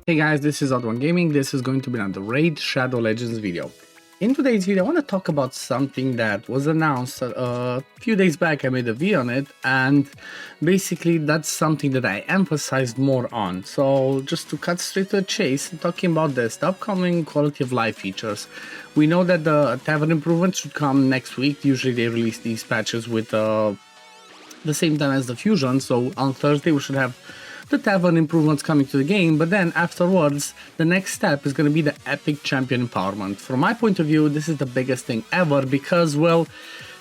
Hey guys, this is OddOneGaming. This is going to be another Raid Shadow Legends video. In today's video, I want to talk about something that was announced a few days back. I made a video on it, and basically that's something that I emphasized more on. So just to cut straight to the chase, talking about this, the upcoming quality of life features. We know that the tavern improvements should come next week. Usually they release these patches with the same time as the fusion, so on Thursday we should have the tavern improvements coming to the game, but then afterwards the next step is going to be the epic champion empowerment. From my point of view, this is the biggest thing ever because, well,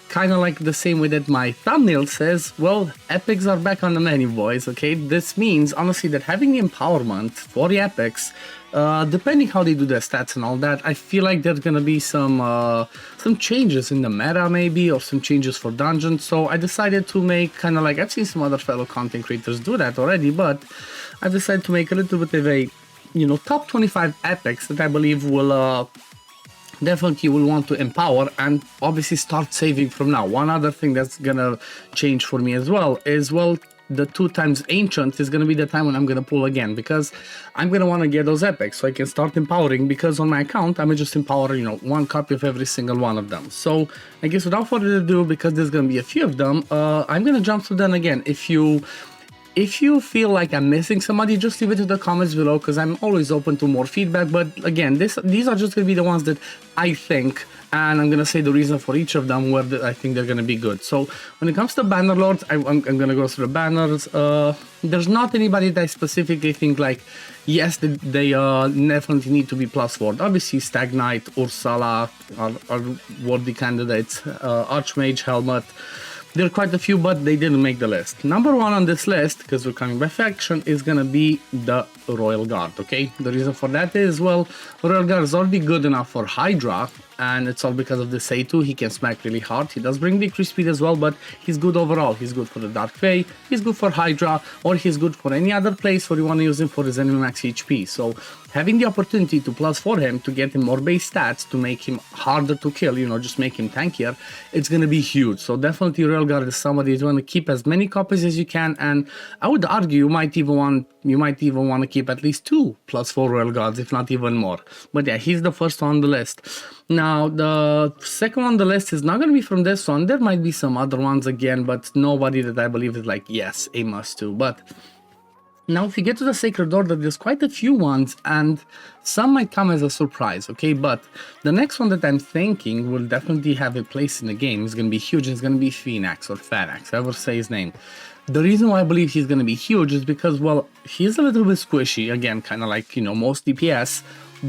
kind of like the same way that my thumbnail says, well, epics are back on the menu, boys. Okay, this means honestly that having the empowerment for the epics, depending how they do their stats and all that, I feel like there's gonna be some changes in the meta maybe, or some changes for dungeons. So I decided to make kind of like, I've seen some other fellow content creators do that already, but I decided to make a little bit of a, top 25 epics that I believe will definitely will want to empower and obviously start saving from now. One other thing that's gonna change for me as well is, well, the 2x ancient is gonna be the time when I'm gonna pull again, because I'm gonna want to get those epics so I can start empowering, because on my account I'm gonna just empower one copy of every single one of them. So I guess without further ado, because there's gonna be a few of them, I'm gonna jump to them again. If you feel like I'm missing somebody, just leave it in the comments below, because I'm always open to more feedback. But again, these are just going to be the ones that I think, and I'm going to say the reason for each of them where I think they're going to be good. So when it comes to banner lords, I'm going to go through the banners. There's not anybody that I specifically think like, yes, they definitely need to be +4. Obviously, Stag Knight, Ursula are worthy candidates. Archmage, Helmet. There are quite a few, but they didn't make the list. Number one on this list, because we're coming by faction, is gonna be the Royal Guard, okay? The reason for that is, well, Royal Guard is already good enough for Hydra, and it's all because of this A2. He can smack really hard. He does bring decreased speed as well, but he's good overall. He's good for the Dark Fae, he's good for Hydra, or he's good for any other place where you want to use him for his enemy max HP. So having the opportunity to +4 him, to get him more base stats, to make him harder to kill, just make him tankier, it's going to be huge. So definitely Royal Guard is somebody you want to keep as many copies as you can, and I would argue you might even want to keep at least 2 +4 Royal Guards, if not even more. But yeah, he's the first one on the list. Now, the second one on the list is not going to be from this one. There might be some other ones again, but nobody that I believe is like, yes, a must to. But now, if you get to the Sacred Order, there's quite a few ones, and some might come as a surprise, okay? But the next one that I'm thinking will definitely have a place in the game is going to be huge. It's going to be Phoenix or Phanex, however say his name. The reason why I believe he's going to be huge is because, well, he's a little bit squishy, again, kind of like, most DPS.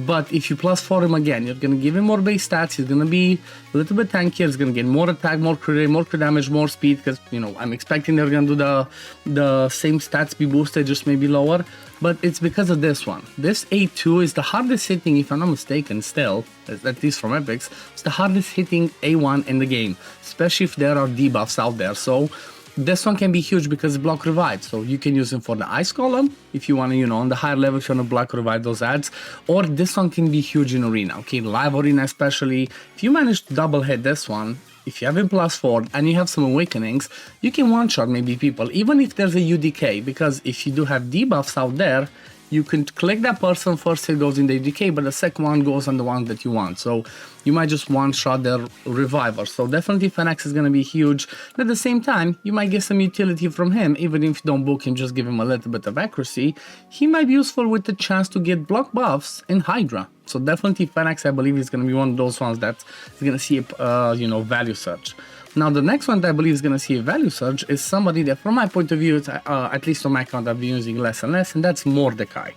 But if you +4 him again, you're going to give him more base stats. He's going to be a little bit tankier. He's going to get more attack, more crit rate, more crit damage, more speed. Because, I'm expecting they're going to do the same stats be boosted, just maybe lower. But it's because of this one. This A2 is the hardest hitting, if I'm not mistaken, still, at least from Epics, it's the hardest hitting A1 in the game. Especially if there are debuffs out there. So this one can be huge because block revive, so you can use him for the ice golem if you want to, on the higher level, if you want to block revive those ads. Or this one can be huge in arena, okay, live arena especially. If you manage to double hit this one, if you have him +4 and you have some awakenings, you can one-shot maybe people, even if there's a UDK, because if you do have debuffs out there, you can click that person, first it goes in the UDK, but the second one goes on the one that you want. So you might just one-shot their reviver. So definitely Phanex is going to be huge. And at the same time, you might get some utility from him. Even if you don't book him, just give him a little bit of accuracy. He might be useful with the chance to get block buffs in Hydra. So definitely Phanex, I believe, is going to be one of those ones that is going to see a value surge. Now, the next one that I believe is going to see a value surge is somebody that, from my point of view, at least on my account, I've been using less and less, and that's Mordecai.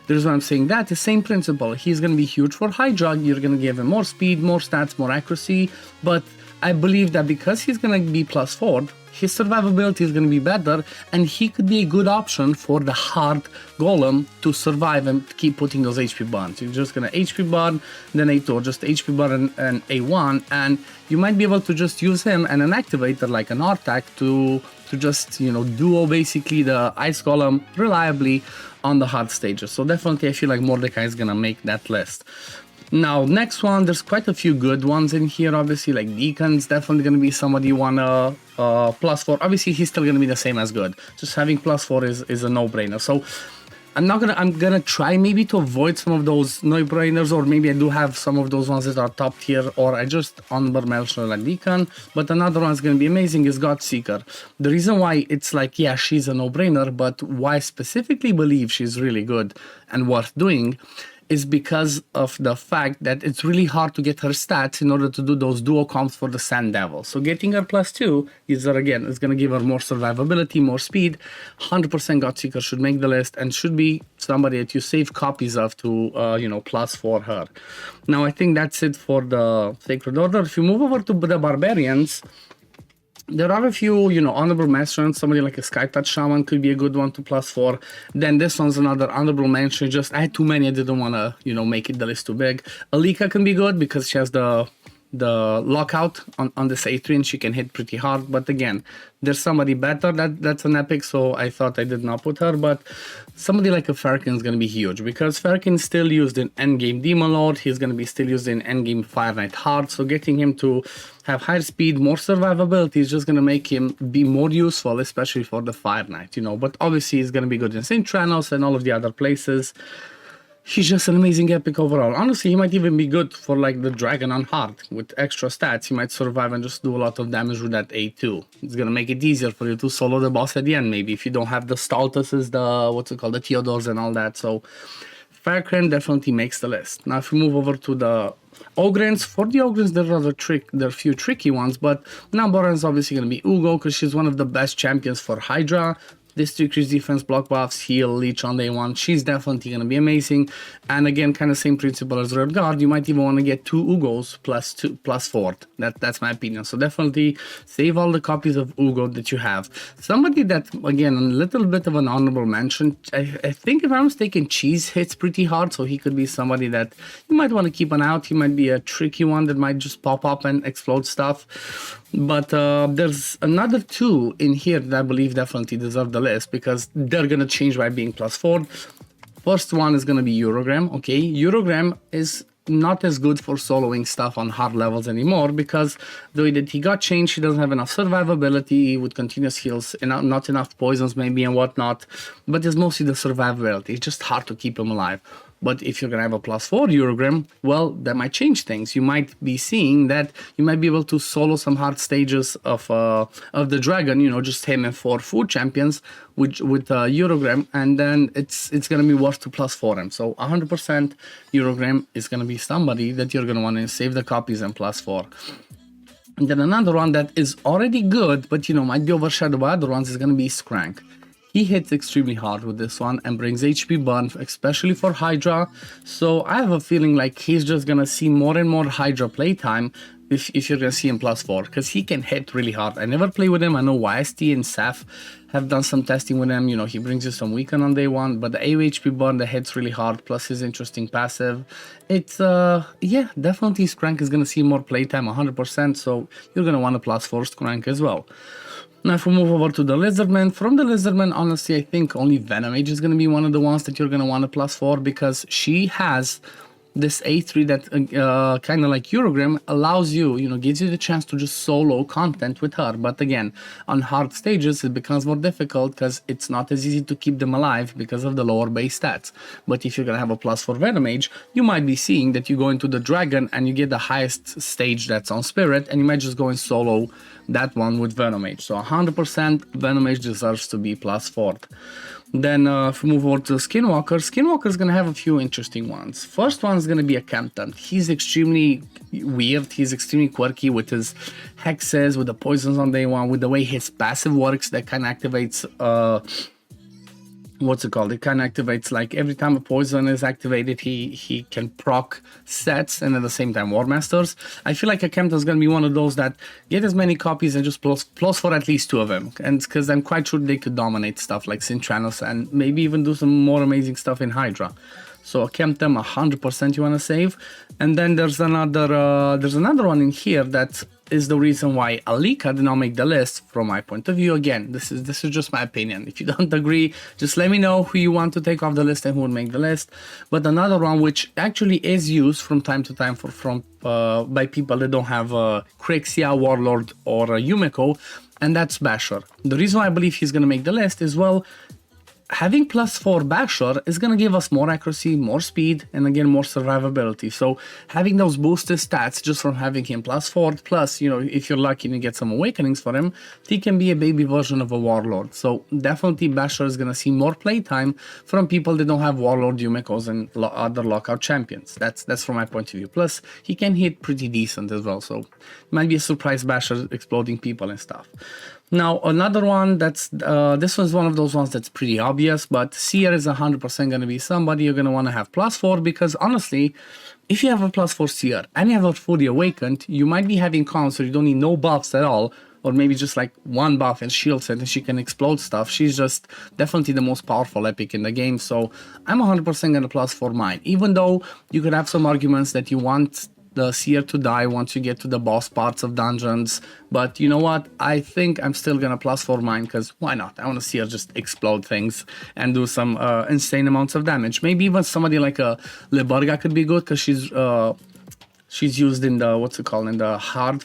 The reason I'm saying that is same principle. He's going to be huge for Hydra. You're going to give him more speed, more stats, more accuracy, but I believe that because he's going to be +4, his survivability is going to be better, and he could be a good option for the hard golem to survive and keep putting those HP burns. You're just going to HP burn, then A2, or just HP burn and A1, and you might be able to just use him and an activator like an Artac to just, duo basically the ice golem reliably on the hard stages. So definitely I feel like Mordecai is going to make that list. Now, next one, there's quite a few good ones in here, obviously, like Deacon's definitely going to be somebody you want to +4. Obviously, he's still going to be the same as good. Just having +4 is a no-brainer. So I'm gonna try maybe to avoid some of those no-brainers, or maybe I do have some of those ones that are top tier, or I just honorable mention like Deacon. But another one's gonna be amazing is Godseeker. The reason why it's like, yeah, she's a no-brainer, but why I specifically believe she's really good and worth doing is because of the fact that it's really hard to get her stats in order to do those duo comps for the Sand Devil. So getting her +2 is, again, it's going to give her more survivability, more speed. 100% Godseeker should make the list and should be somebody that you save copies of to, +4 her. Now, I think that's it for the Sacred Order. If you move over to the Barbarians, there are a few, honorable mentions. Somebody like a Skytouch Shaman could be a good one to +4. Then this one's another honorable mention. Just I had too many. I didn't want to, make it the list too big. Alika can be good because she has the lockout on this A3 and she can hit pretty hard. But again, there's somebody better that's an epic, so I thought I did not put her. But somebody like a Farkin is going to be huge because Farkin is still used in endgame Demon Lord. He's going to be still used in endgame Fire Knight Hard. So getting him to have higher speed, more survivability is just going to make him be more useful, especially for the Fire Knight, But obviously he's going to be good in St. Tranos and all of the other places. He's just an amazing epic overall. Honestly, he might even be good for like the Dragon on hard with extra stats. He might survive and just do a lot of damage with that A2. It's gonna make it easier for you to solo the boss at the end, maybe if you don't have the Stultuses, the Theodores and all that. So Farcran definitely makes the list. Now if we move over to the Ogryns, for the Ogryns there are a few tricky ones, but number one is obviously gonna be Ugo because she's one of the best champions for Hydra. This decrease defense, block buffs, heal, leech on day one. She's definitely going to be amazing. And again, kind of same principle as Red Guard. You might even want to get 2 Ugos +4. That's my opinion. So definitely save all the copies of Ugo that you have. Somebody that, again, a little bit of an honorable mention. I think if I'm mistaken, Cheese hits pretty hard. So he could be somebody that you might want to keep an eye out. He might be a tricky one that might just pop up and explode stuff. But there's another 2 in here that I believe definitely deserve the list because they're going to change by being +4. First one is going to be Eurogram. Okay, Eurogram is not as good for soloing stuff on hard levels anymore because the way that he got changed, he doesn't have enough survivability with continuous heals and not enough poisons maybe and whatnot. But it's mostly the survivability. It's just hard to keep him alive. But if you're going to have a +4 Eurogram, well, that might change things. You might be seeing that you might be able to solo some hard stages of the dragon, just him and 4 food champions with Eurogram, and then it's going to be worth to +4 him. So 100% Eurogram is going to be somebody that you're going to want to save the copies and +4. And then another one that is already good, but might be overshadowed by other ones is going to be Skrank. He hits extremely hard with this one and brings HP burn, especially for Hydra. So I have a feeling like he's just going to see more and more Hydra playtime if you're going to see him +4, because he can hit really hard. I never play with him. I know YST and Saf have done some testing with him. He brings you some weaken on day one, but the AoE HP burn that hits really hard, plus his interesting passive. It's, yeah, definitely Skrank is going to see more playtime, 100%. So you're going to want a +4 Skrank as well. Now if we move over to the Lizardmen, from the Lizardmen, honestly, I think only Venomage is going to be one of the ones that you're going to want a +4 because she has this A3 that kind of like Eurogram allows you, gives you the chance to just solo content with her. But again, on hard stages, it becomes more difficult because it's not as easy to keep them alive because of the lower base stats. But if you're going to have a +4 Venomage, you might be seeing that you go into the Dragon and you get the highest stage that's on Spirit, and you might just go and solo that one with Venomage. So 100% Venomage deserves to be +4. Then if we move over to Skinwalker, Skinwalker is going to have a few interesting ones. First one is going to be a Kempton. He's extremely weird. He's extremely quirky with his hexes, with the poisons on day one, with the way his passive works that kind of activates... what's it called? It kind of activates, like every time a poison is activated, he can proc sets and at the same time War Masters. I feel like a Kempton is going to be one of those that get as many copies and just plus for at least 2 of them. And because I'm quite sure they could dominate stuff like Sintranos and maybe even do some more amazing stuff in Hydra. So a Kempton 100% you want to save. And then there's another one in here that is the reason why Alika did not make the list from my point of view. Again, this is just my opinion. If you don't agree, just let me know who you want to take off the list and who would make the list. But another one which actually is used from time to time by people that don't have Crixia, Warlord or Yumeko, and that's Basher. The reason why I believe he's going to make the list is, well, having +4 Basher is going to give us more accuracy, more speed, and again, more survivability. So having those boosted stats just from having him +4, plus, you know, if you're lucky and you get some awakenings for him, he can be a baby version of a Warlord. So definitely Basher is going to see more playtime from people that don't have Warlord, Yumekos, and other lockout champions. That's from my point of view. Plus, he can hit pretty decent as well. So it might be a surprise Basher exploding people and stuff. Now, another one that's, this one's one of those ones that's pretty obvious, but Seer is 100% going to be somebody you're going to want to have +4, because honestly, if you have a +4 Seer and you have a fully awakened, you might be having cons where you don't need no buffs at all, or maybe just like one buff and shield set and she can explode stuff. She's just definitely the most powerful epic in the game, so I'm 100% going to +4 mine, even though you could have some arguments that you want the Seer to die once you get to the boss parts of dungeons, but you know what, I think I'm still gonna +4 mine, because why not? I want to see her just explode things and do some insane amounts of damage. Maybe even somebody like a Liburga could be good, because she's used in the, what's it called, in the hard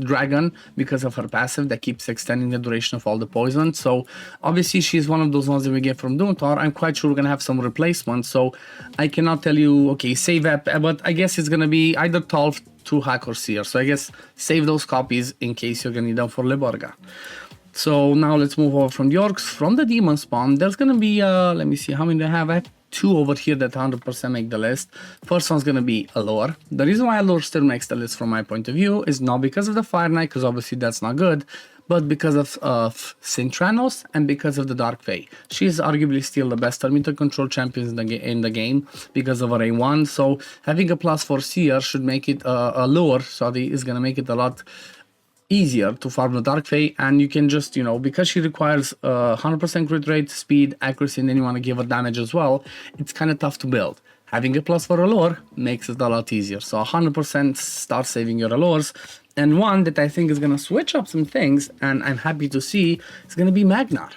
dragon, because of her passive that keeps extending the duration of all the poison. So obviously she's one of those ones that we get from Doomtar. I'm quite sure we're gonna have some replacements, so I cannot tell you, okay, save app, but I guess it's gonna be either Tolf, 2-Hack, or Seer. So I guess save those copies in case you're gonna need them for Liburga. So now let's move over from the Orcs. From the Demonspawn, there's gonna be, let me see how many I have 2 over here that 100% make the list. First one's gonna be Allure. The reason why Allure still makes the list from my point of view is not because of the Fire Knight, because obviously that's not good, but because of Cintranos and because of the Dark Fae. She's arguably still the best meter control champion in the game because of her A1, so having a +4 Seer should make it, Allure, sorry, is gonna make it a lot easier to farm the Dark Fae, and you can just, you know, because she requires 100% crit rate, speed, accuracy, and then you want to give her damage as well, it's kind of tough to build. Having a +4 Allure makes it a lot easier, so 100% start saving your Allures. And one that I think is going to switch up some things, and I'm happy to see, is going to be Magnar.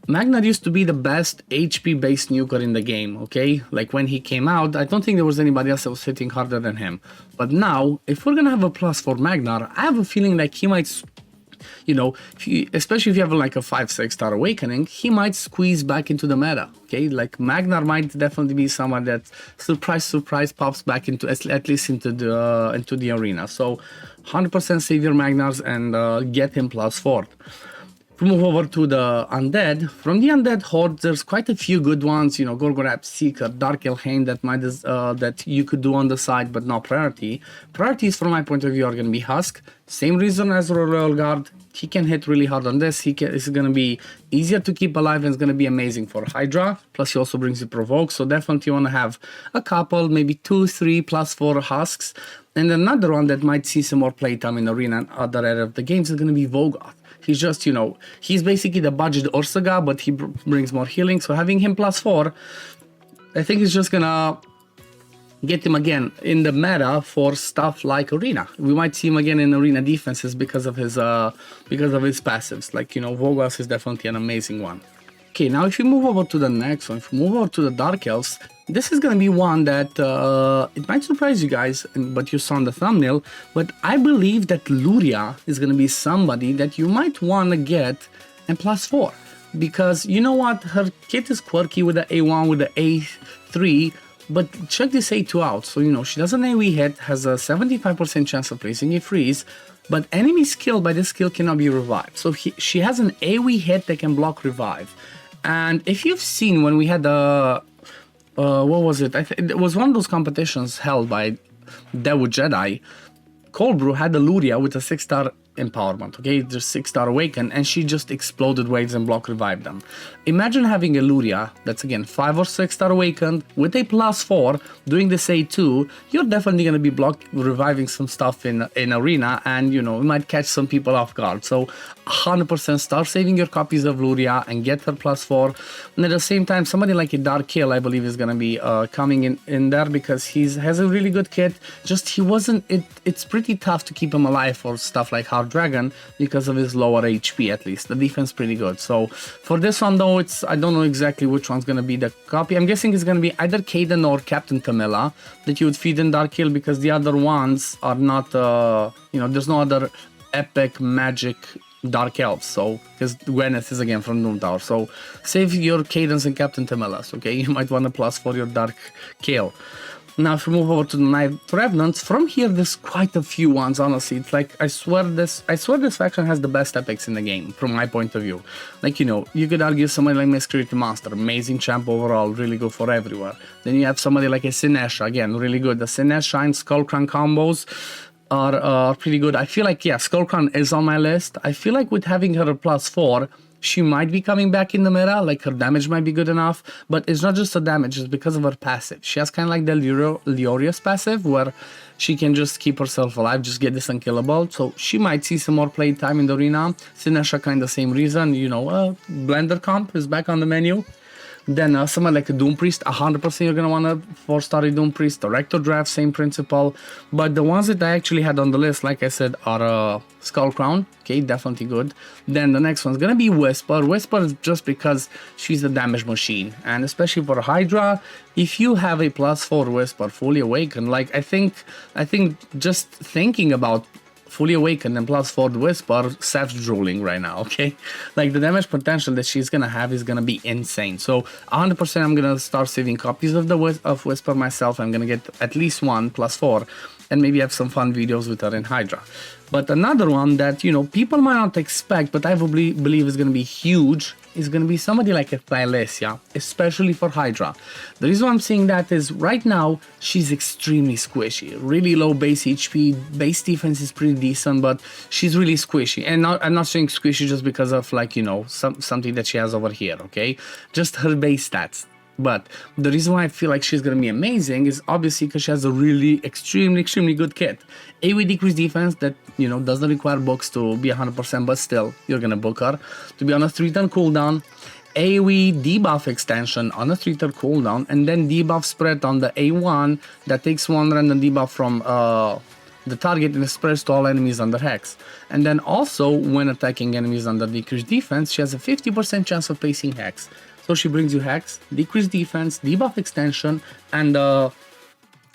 Magnar used to be the best HP-based nuker in the game, okay? Like when he came out, I don't think there was anybody else that was hitting harder than him. But now, if we're gonna have a +4 Magnar, I have a feeling like he might, you know, especially if you have like a 5-6 star awakening, he might squeeze back into the meta, okay? Like Magnar might definitely be someone that surprise pops back into, at least into the arena. So 100% save your Magnars and get him +4. Move over to the Undead. From the Undead Horde, there's quite a few good ones, you know, Gorgorap, Seeker, Dark Elhain that you could do on the side, but not priority. Priorities from my point of view are going to be Husk. Same reason as Royal Guard. He can hit really hard on this. It's going to be easier to keep alive and it's going to be amazing for Hydra. Plus he also brings you Provoke, so definitely you want to have a couple, maybe 2, 3, +4 Husks. And another one that might see some more playtime in Arena and other area of the games is going to be Vogoth. He's just, you know, he's basically the budget Ursaga, but he brings more healing. So having him +4, I think is just gonna get him again in the meta for stuff like Arena. We might see him again in Arena defenses because of his passives. Like, you know, Vogoth is definitely an amazing one. Okay, now if you move over to the next one, if you move over to the Dark Elves, this is gonna be one that it might surprise you guys, but you saw in the thumbnail, but I believe that Luria is gonna be somebody that you might wanna get and +4. Because you know what, her kit is quirky with the A1, with the A3, but check this A2 out. So, you know, she does an AoE hit, has a 75% chance of placing a freeze, but enemy skill by this skill cannot be revived. So she has an AoE hit that can block revive. And if you've seen when we had the, what was it? It was one of those competitions held by Dawood Jedi. Cold Brew had the Luria with a 6-star empowerment, okay? Just 6-star awaken, and she just exploded waves and block revived them. Imagine having a Luria that's again 5 or 6-star awakened with a +4 doing this A2. You're definitely gonna be reviving some stuff in Arena, and you know, it might catch some people off guard. So 100% start saving your copies of Luria and get her +4. And at the same time, somebody like a Dark Kill, I believe, is gonna be coming in there because he has a really good kit. Just he wasn't. It's pretty tough to keep him alive for stuff like Hard Dragon because of his lower HP. At least the defense pretty good. So for this one though, I don't know exactly which one's gonna be the copy. I'm guessing it's gonna be either Kaden or Captain Camilla that you would feed in Dark Kill, because the other ones are not. You know, there's no other epic magic Dark Elves, so because Gwyneth is again from Doom Tower. So save your Cadence and Captain Timeless, okay? You might want a plus for your Dark Kale. Now if we move over to the Night Revenants, from here there's quite a few ones, honestly. It's like I swear this faction has the best epics in the game, from my point of view. Like, you know, you could argue somebody like Miscreant Monster, amazing champ overall, really good for everywhere. Then you have somebody like a Sinesha, again, really good. The Sinesha and Skullcrown combos are pretty good. I feel like, yeah, Skullcrown is on my list. I feel like with having her a +4, she might be coming back in the meta, like her damage might be good enough, but it's not just the damage, it's because of her passive. She has kind of like the Leorius passive, where she can just keep herself alive, just get this unkillable, so she might see some more play time in the arena. Sinesha kind of same reason, you know, Blender comp is back on the menu. Then someone like a Doom Priest, 100% you're going to want a 4-star Doom Priest. The Rector Draft, same principle. But the ones that I actually had on the list, like I said, are Skullcrown. Okay, definitely good. Then the next one's going to be Whisper. Whisper is just because she's a damage machine. And especially for Hydra, if you have a +4 Whisper fully awakened, like I think just thinking about fully awakened and +4 Whisper, Seth's drooling right now, okay? Like the damage potential that she's gonna have is gonna be insane. So 100% I'm gonna start saving copies of Whisper myself. I'm gonna get at least one +4 and maybe have some fun videos with her in Hydra. But another one that, you know, people might not expect, but I believe is gonna be huge, is gonna be somebody like a Thylesia, especially for Hydra. The reason I'm saying that is right now she's extremely squishy, really low base HP, base defense is pretty decent, but she's really squishy. And I'm not saying squishy just because of, like, you know, something that she has over here, okay? Just her base stats. But the reason why I feel like she's going to be amazing is obviously because she has a really extremely good kit. AoE decreased defense that, you know, doesn't require books to be 100%, but still, you're going to book her. To be on a 3-turn cooldown, AoE debuff extension on a 3-turn cooldown, and then debuff spread on the A1 that takes one random debuff from the target and spreads to all enemies under Hex. And then also, when attacking enemies under decreased defense, she has a 50% chance of placing Hex. So she brings you Hex, decreased defense, debuff extension, and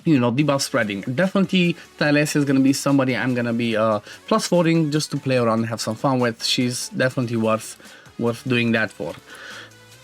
you know, debuff spreading. Definitely Thylesia is going to be somebody I'm going to be +4ing just to play around and have some fun with. She's definitely worth doing that for.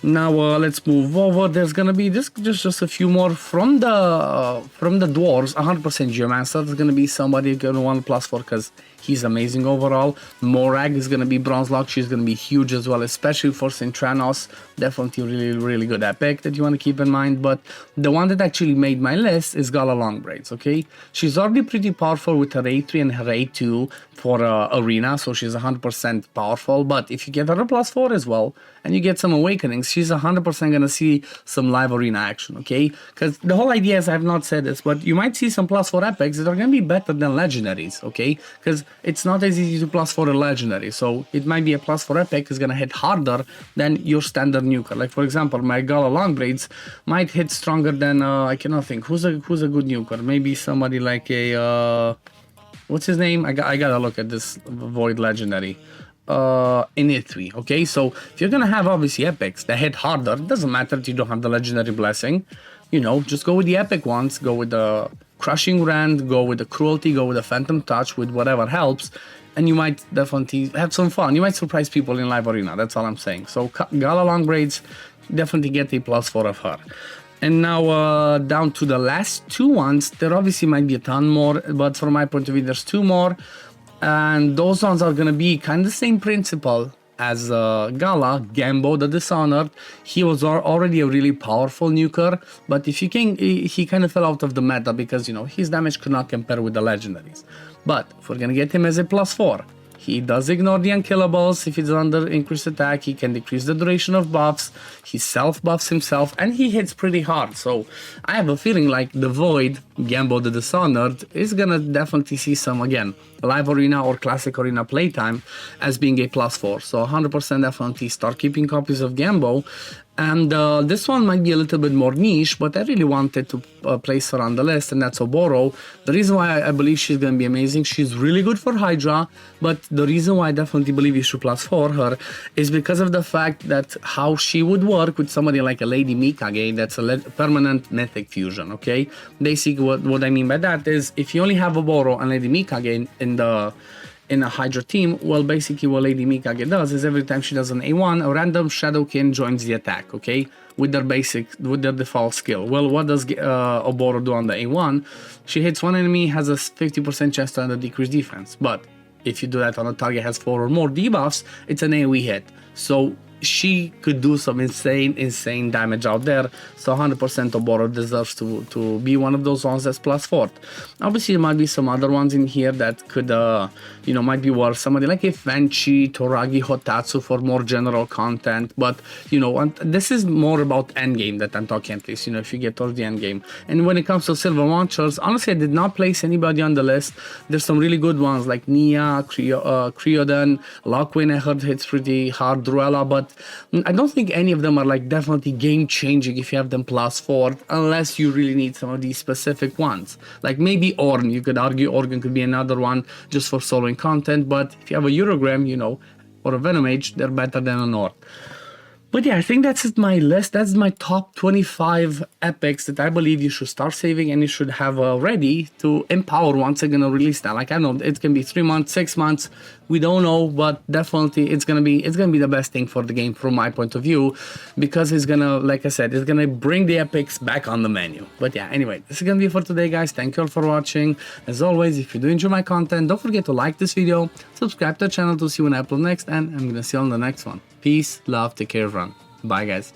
Now let's move over. There's gonna be just a few more from the dwarves. 100% Geomancer is gonna be somebody you're gonna want +4 because he's amazing overall. Morag is gonna be Bronze Lock. She's gonna be huge as well, especially for Sintranos. Definitely really good epic that you want to keep in mind. But the one that actually made my list is Gala Longbraids. Okay, she's already pretty powerful with her A3 and her A2 for arena, so she's 100% powerful. But if you get her a +4 as well and you get some awakenings, she's 100% gonna see some live arena action. Okay, because the whole idea is, I have not said this, but you might see some +4 epics that are gonna be better than legendaries. Okay, because it's not as easy to +4 a legendary, so it might be a +4 epic is gonna hit harder than your standard nuker. Like for example, my Gala Longbraids might hit stronger than I cannot think who's a good nuker. Maybe somebody like a what's his name? I gotta look at this Void legendary. Inithri. Okay, so if you're gonna have obviously epics that hit harder, it doesn't matter if you don't have the legendary blessing. You know, just go with the epic ones. Go with the Crushing Rend, go with the Cruelty, go with the Phantom Touch, with whatever helps, and you might definitely have some fun. You might surprise people in live arena. That's all I'm saying. So Gala Longbraids, definitely get a +4 of her. And now down to the last two ones. There obviously might be a ton more, but from my point of view, there's two more, and those ones are gonna be kind of the same principle as Gala. Gambo the Dishonored. He was already a really powerful nuker, but if you can, he kind of fell out of the meta because, you know, his damage could not compare with the legendaries. But if we're gonna get him as a +4, he does ignore the unkillables. If he's under increased attack, he can decrease the duration of buffs. He self-buffs himself, and he hits pretty hard. So I have a feeling like the Void, Gambo the Dishonored, is gonna definitely see some, again, live arena or classic arena playtime as being a +4. So 100% definitely start keeping copies of Gambo. And this one might be a little bit more niche, but I really wanted to place her on the list, and that's Oboro. The reason why I believe she's going to be amazing, she's really good for Hydra, but the reason why I definitely believe you should +4 her is because of the fact that how she would work with somebody like a Lady Mikage, that's a permanent mythic fusion, okay? Basically what I mean by that is, if you only have Oboro and Lady Mikage in a Hydra team, well, basically what Lady Mikage does is every time she does an A1, a random Shadowkin joins the attack, okay? With their default skill. Well, what does Oboro do on the A1? She hits one enemy, has a 50% chance to end a decreased defense, but if you do that on a target has 4 or more debuffs, it's an AoE hit. So she could do some insane damage out there. So 100% Oboro deserves to be one of those ones that's +4. Obviously, there might be some other ones in here that could, might be worth somebody like a Fenchi, Toragi, Hotatsu for more general content. But, this is more about endgame that I'm talking, at least, if you get towards the endgame. And when it comes to Sylvan Watchers, honestly, I did not place anybody on the list. There's some really good ones like Nia, Creodan, Lockwind, I heard hits pretty hard, Druella, but I don't think any of them are like definitely game changing if you have them +4, unless you really need some of these specific ones. Like maybe Ornn, you could argue Organ could be another one just for soloing content, but if you have a Eurogram, or a Venom Mage, they're better than an Orc. But yeah, I think that's my list. That's my top 25 epics that I believe you should start saving and you should have ready to empower once they're gonna release that. Like I know it can be 3 months, 6 months, we don't know, but definitely it's gonna be the best thing for the game from my point of view, because it's gonna, like I said, it's gonna bring the epics back on the menu. But yeah, anyway, this is gonna be it for today, guys. Thank you all for watching. As always, if you do enjoy my content, don't forget to like this video, subscribe to the channel to see when I upload next, and I'm gonna see you on the next one. Peace, love, take care, everyone. Bye, guys.